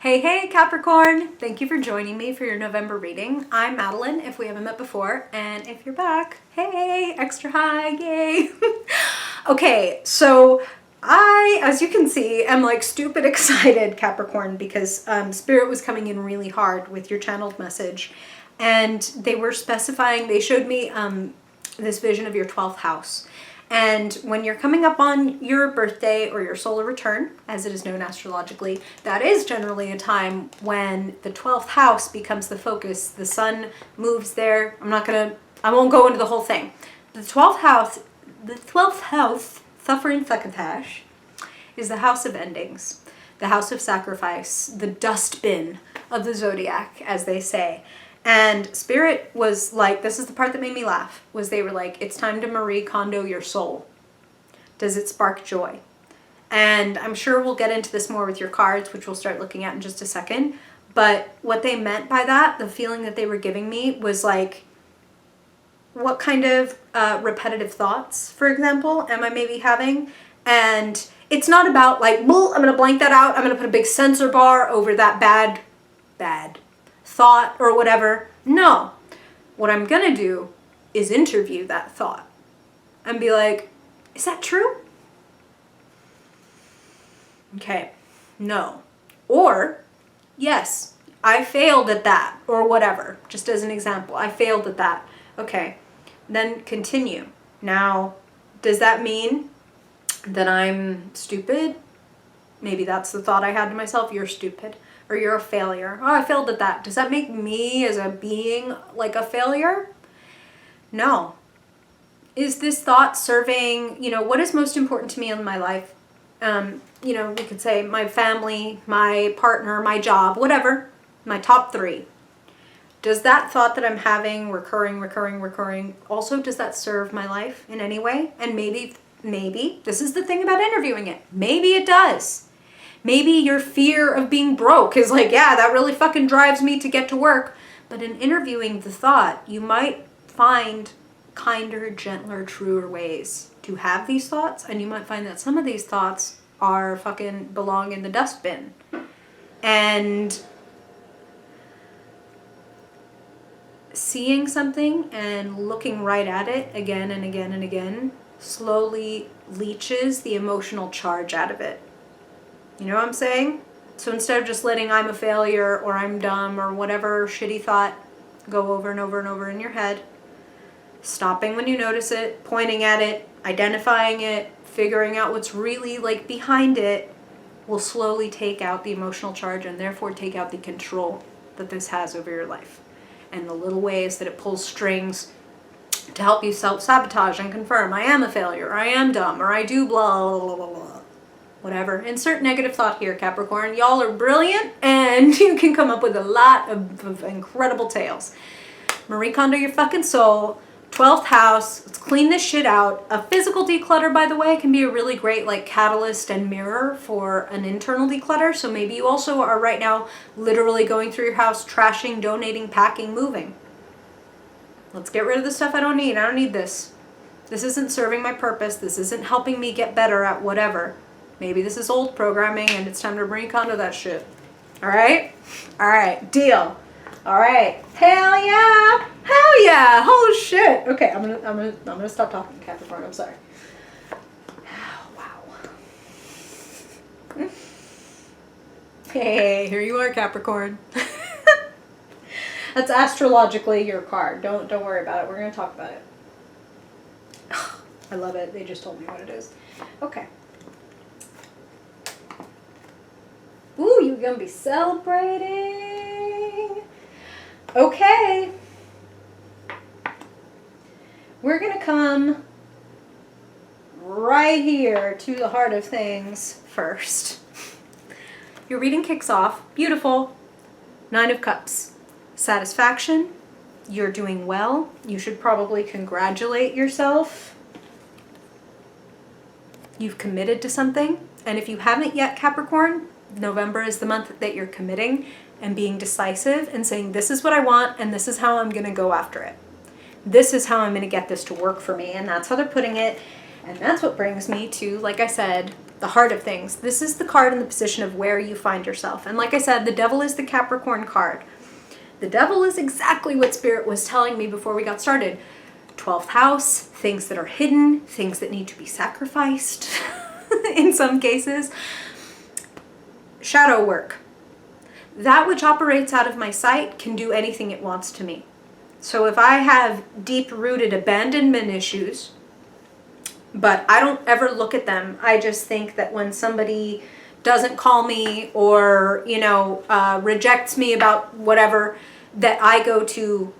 Hey Capricorn! Thank you for joining me for your November reading. I'm Madeline, if we haven't met before, and if you're back, hey, extra high, yay! Okay, so I, as you can see, am like stupid excited, Capricorn, because Spirit was coming in really hard with your channeled message, and they were specifying, they showed me this vision of your 12th house. And when you're coming up on your birthday or your solar return, as it is known astrologically, that is generally a time when the 12th house becomes the focus. The sun moves there. I won't go into the whole thing. The 12th house, suffering succotash, is the house of endings, the house of sacrifice, the dustbin of the zodiac, as they say. And Spirit was like, this is the part that made me laugh, was they were like, it's time to Marie Kondo your soul. Does it spark joy? And I'm sure we'll get into this more with your cards, which we'll start looking at in just a second. But what they meant by that, the feeling that they were giving me was like, what kind of repetitive thoughts, for example, am I maybe having? And it's not about like, well, I'm going to blank that out. I'm going to put a big censor bar over that bad thought or whatever. No, what I'm gonna do is interview that thought and be like, is that true? Okay, no. Or, yes, I failed at that, or whatever, just as an example. I failed at that. Okay, then continue. Now, does that mean that I'm stupid? Maybe that's the thought I had to myself. You're stupid. Or you're a failure. Oh, I failed at that. Does that make me as a being like a failure? No. Is this thought serving, what is most important to me in my life? We could say my family, my partner, my job, whatever, my top 3. Does that thought that I'm having recurring, also does that serve my life in any way? And maybe, this is the thing about interviewing it. Maybe it does. Maybe your fear of being broke is like, yeah, that really fucking drives me to get to work. But in interviewing the thought, you might find kinder, gentler, truer ways to have these thoughts. And you might find that some of these thoughts are fucking belong in the dustbin. And seeing something and looking right at it again and again and again slowly leaches the emotional charge out of it. You know what I'm saying? So instead of just letting I'm a failure or I'm dumb or whatever shitty thought go over and over and over in your head, stopping when you notice it, pointing at it, identifying it, figuring out what's really like behind it will slowly take out the emotional charge and therefore take out the control that this has over your life and the little ways that it pulls strings to help you self-sabotage and confirm I am a failure, or I am dumb, or I do blah, blah, blah, blah. Whatever. Insert negative thought here, Capricorn. Y'all are brilliant and you can come up with a lot of incredible tales. Marie Kondo your fucking soul. 12th house. Let's clean this shit out. A physical declutter, by the way, can be a really great like catalyst and mirror for an internal declutter. So maybe you also are right now literally going through your house, trashing, donating, packing, moving. Let's get rid of the stuff I don't need. I don't need this. This isn't serving my purpose. This isn't helping me get better at whatever. Maybe this is old programming and it's time to Marie Kondo that shit. All right? All right. Deal. All right. Hell yeah. Hell yeah. Holy shit. Okay, I'm gonna stop talking, Capricorn. I'm sorry. Wow. Hey, here you are, Capricorn. That's astrologically your card. Don't worry about it. We're gonna talk about it. I love it. They just told me what it is. Okay. Ooh, you're gonna be celebrating. Okay. We're gonna come right here to the heart of things first. Your reading kicks off. Beautiful. 9 of Cups. Satisfaction. You're doing well. You should probably congratulate yourself. You've committed to something. And if you haven't yet, Capricorn, November is the month that you're committing and being decisive and saying, this is what I want and this is how I'm going to go after it. This is how I'm going to get this to work for me. And that's how they're putting it. And that's what brings me to, like I said, the heart of things. This is the card in the position of where you find yourself. And like I said, the devil is the Capricorn card. The devil is exactly what Spirit was telling me before we got started. 12th house, things that are hidden, things that need to be sacrificed in some cases. Shadow work. That which operates out of my sight can do anything it wants to me. So if I have deep-rooted abandonment issues, but I don't ever look at them, I just think that when somebody doesn't call me or, you know, rejects me about whatever, that I go to,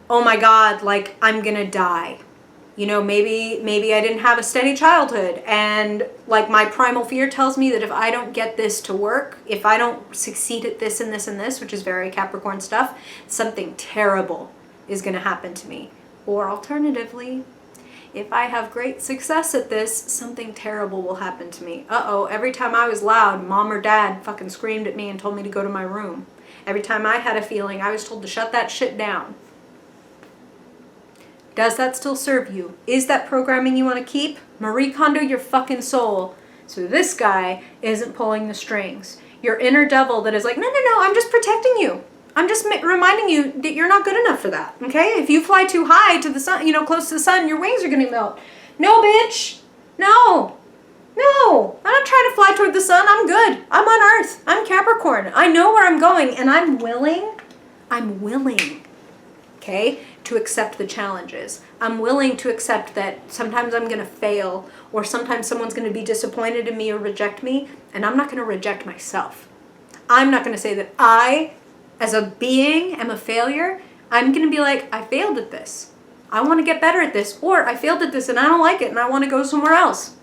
oh my God, like I'm gonna die. You know, maybe I didn't have a steady childhood, and like my primal fear tells me that if I don't get this to work, if I don't succeed at this and this and this, which is very Capricorn stuff, something terrible is gonna happen to me. Or alternatively, if I have great success at this, something terrible will happen to me. Uh-oh, every time I was loud, mom or dad fucking screamed at me and told me to go to my room. Every time I had a feeling, I was told to shut that shit down. Does that still serve you? Is that programming you want to keep? Marie Kondo your fucking soul. So this guy isn't pulling the strings. Your inner devil that is like, no, I'm just protecting you. I'm just reminding you that you're not good enough for that, okay? If you fly too high to the sun, you know, close to the sun, your wings are going to melt. No, bitch. No. I'm not trying to fly toward the sun. I'm good. I'm on Earth. I'm Capricorn. I know where I'm going, and I'm willing, okay, to accept the challenges. I'm willing to accept that sometimes I'm going to fail, or sometimes someone's going to be disappointed in me or reject me, and I'm not going to reject myself. I'm not going to say that I, as a being, am a failure. I'm going to be like, I failed at this. I want to get better at this, or I failed at this and I don't like it and I want to go somewhere else.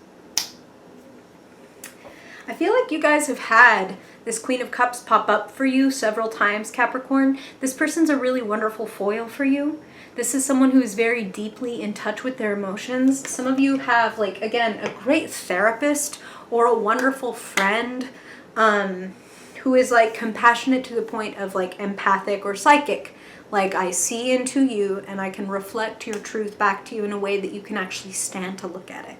I feel like you guys have had this Queen of Cups pop up for you several times, Capricorn. This person's a really wonderful foil for you. This is someone who is very deeply in touch with their emotions. Some of you have, like, again, a great therapist or a wonderful friend who is, like, compassionate to the point of, like, empathic or psychic. Like, I see into you and I can reflect your truth back to you in a way that you can actually stand to look at it.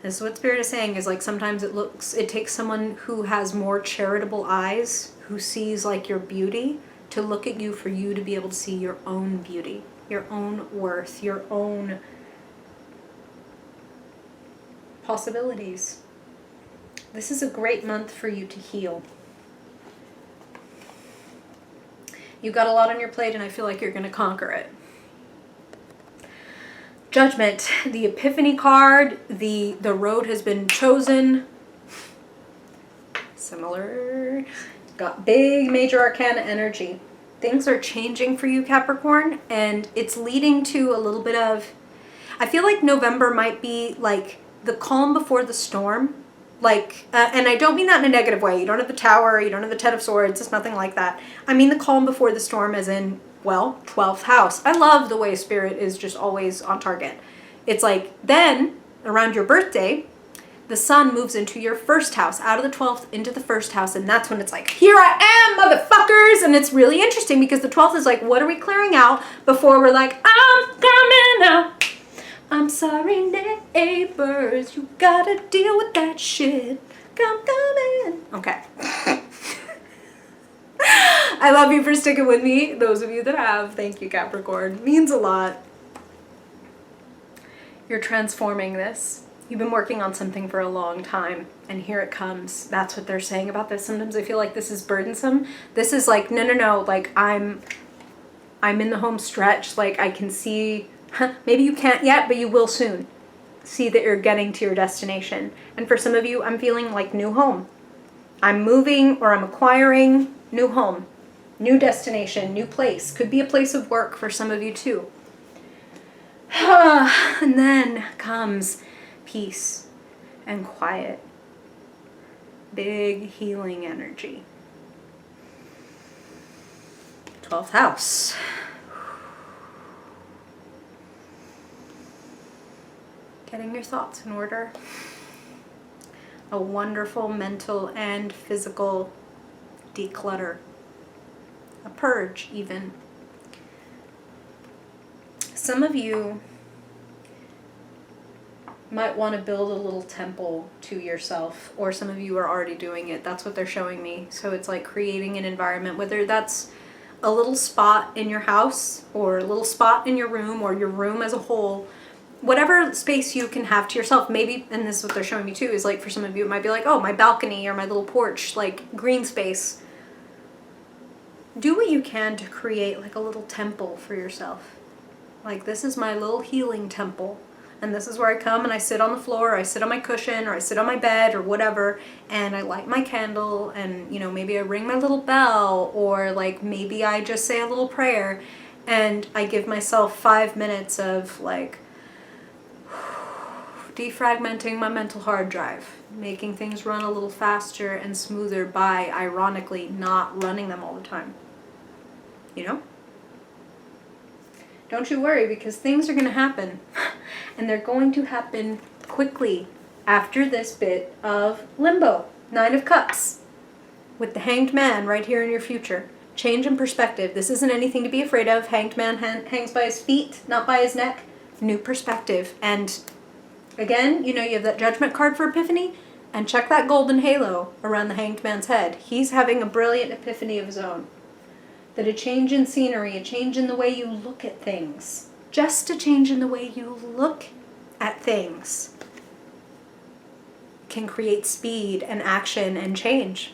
This is what Spirit is saying, is like sometimes it takes someone who has more charitable eyes, who sees like your beauty, to look at you for you to be able to see your own beauty, your own worth, your own possibilities. This is a great month for you to heal. You've got a lot on your plate and I feel like you're going to conquer it. Judgment, the Epiphany card, the road has been chosen. Similar. Got big major arcana energy. Things are changing for you, Capricorn, and it's leading to a little bit of, I feel like November might be like the calm before the storm. Like, and I don't mean that in a negative way. You don't have the Tower, you don't have the Ten of Swords, it's nothing like that. I mean the calm before the storm as in, well, 12th house. I love the way Spirit is just always on target. It's like, then, around your birthday, the sun moves into your first house, out of the 12th into the first house, and that's when it's like, here I am, motherfuckers! And it's really interesting because the 12th is like, what are we clearing out before we're like, I'm coming out. I'm sorry, neighbors, you gotta deal with that shit. Come coming. Okay. I love you for sticking with me. Those of you that have, thank you, Capricorn. Means a lot. You're transforming this. You've been working on something for a long time, and here it comes. That's what they're saying about this. Sometimes I feel like this is burdensome. This is like, no, like I'm in the home stretch. Like I can see, maybe you can't yet, but you will soon. See that you're getting to your destination. And for some of you, I'm feeling like new home. I'm moving or I'm acquiring new home, new destination, new place. Could be a place of work for some of you too. And then comes peace and quiet. Big healing energy. 12th house. Getting your thoughts in order. A wonderful mental and physical declutter. A purge, even. Some of you might want to build a little temple to yourself, or some of you are already doing it. That's what they're showing me. So it's like creating an environment, whether that's a little spot in your house or a little spot in your room or your room as a whole, whatever space you can have to yourself. Maybe, and this is what they're showing me too, is like for some of you it might be like, oh, my balcony or my little porch, like green space. Do what you can to create like a little temple for yourself. Like, this is my little healing temple. And this is where I come and I sit on the floor, or I sit on my cushion, or I sit on my bed, or whatever, and I light my candle, and, you know, maybe I ring my little bell, or like maybe I just say a little prayer, and I give myself 5 minutes of like defragmenting my mental hard drive, making things run a little faster and smoother by, ironically, not running them all the time. You know? Don't you worry, because things are going to happen. And they're going to happen quickly after this bit of limbo. 9 of Cups. With the Hanged Man right here in your future. Change in perspective. This isn't anything to be afraid of. Hanged Man hangs by his feet, not by his neck. New perspective. And again, you know, you have that Judgment card for Epiphany. And check that golden halo around the Hanged Man's head. He's having a brilliant epiphany of his own. That a change in scenery, a change in the way you look at things, just a change in the way you look at things can create speed and action and change.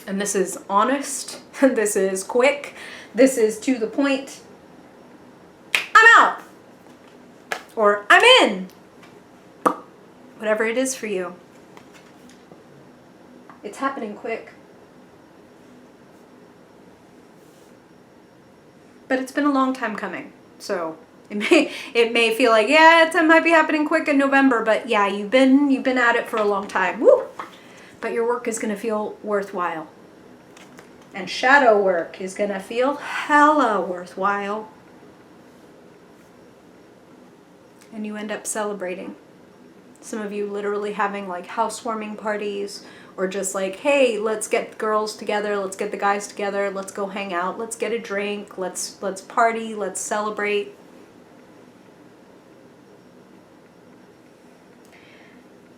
And this is honest, this is quick, this is to the point. I'm out! Or I'm in! Whatever it is for you. It's happening quick. But it's been a long time coming, so it may feel like, yeah, it might be happening quick in November, but yeah, you've been at it for a long time. Woo! But your work is going to feel worthwhile. And shadow work is going to feel hella worthwhile. And you end up celebrating. Some of you literally having like housewarming parties, or just like, hey, let's get the girls together, let's get the guys together, let's go hang out, let's get a drink, let's party, let's celebrate.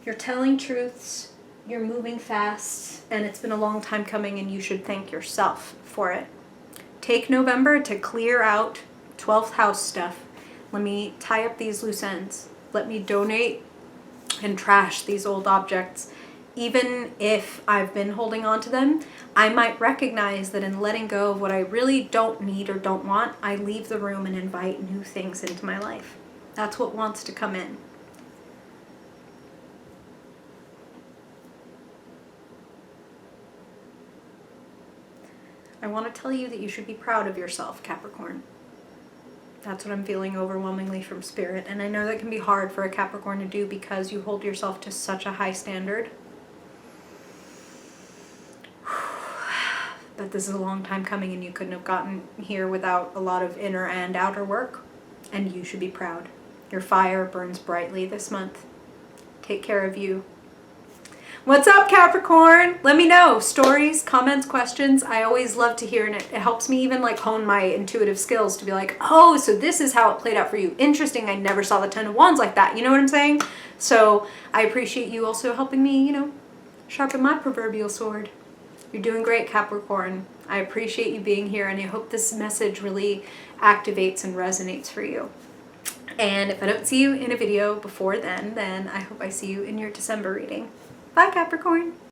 You're telling truths, you're moving fast, and it's been a long time coming, and you should thank yourself for it. Take November to clear out 12th house stuff. Let me tie up these loose ends. Let me donate and trash these old objects. Even if I've been holding on to them, I might recognize that in letting go of what I really don't need or don't want, I leave the room and invite new things into my life. That's what wants to come in. I want to tell you that you should be proud of yourself, Capricorn. That's what I'm feeling overwhelmingly from Spirit. And I know that can be hard for a Capricorn to do because you hold yourself to such a high standard. But this is a long time coming, and you couldn't have gotten here without a lot of inner and outer work. And you should be proud. Your fire burns brightly this month. Take care of you. What's up, Capricorn? Let me know. Stories, comments, questions. I always love to hear, and it helps me even like hone my intuitive skills to be like, oh, so this is how it played out for you. Interesting. I never saw the 10 of Wands like that. You know what I'm saying? So I appreciate you also helping me, you know, sharpen my proverbial sword. You're doing great, Capricorn. I appreciate you being here, and I hope this message really activates and resonates for you. And if I don't see you in a video before then I hope I see you in your December reading. Bye, Capricorn.